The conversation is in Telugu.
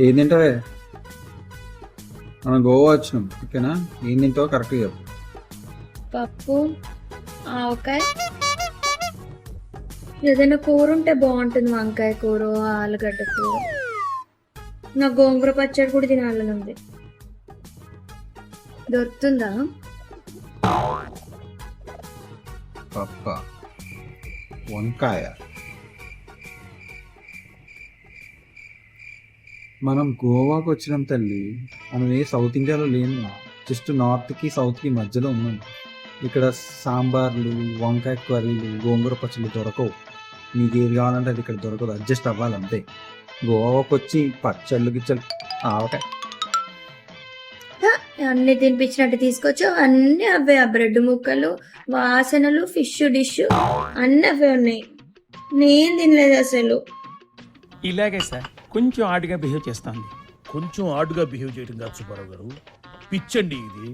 ఏం తింటావే? మనం గోవా వచ్చినాం, ఓకేనా? ఏం తింటావో కరెక్ట్గా చెప్పు. పప్పు, ఆవకాయ, ఏదైనా కూర ఉంటే బాగుంటుంది. వంకాయ కూర, ఆలుగడ్డ కూర. నాకు గోంగూర పచ్చడి కూడా తినాలని ఉంది. దొరుకుతుందా? పప్ప, వంకాయ. మనం గోవాకు వచ్చినాం తల్లి. మనం ఏ సౌత్ ఇండియాలో లేము, జస్ట్ నార్త్కి సౌత్కి మధ్యలో ఉన్నాం. ఇక్కడ సాంబార్లు, వంకాయ కర్రీలు, గోంగూర పచ్చళ్ళు దొరకవు. మీకు ఏది కావాలంటే అది ఇక్కడ దొరకదు, అడ్జస్ట్ అవ్వాలి అంతే. గోవాకు వచ్చి పచ్చళ్ళు గిచ్చళ్ళు, ఆవకాయ. హ, అన్ని తినిపించినట్టు తీసుకొచ్చు. అన్ని అవే, ఆ బ్రెడ్ ముక్కలు, వాసనలు, ఫిష్ డిష్ అన్ని అవే ఉన్నాయి. నేను తినలేదు అసలు. ఇలాగే సార్ కొంచెం ఆడుగా బిహేవ్ చేస్తాంది. కొంచెం ఆడుగా బిహేవ్ చేయడం కాదు సుబ్బారావు గారు, పిచ్చండి ఇది.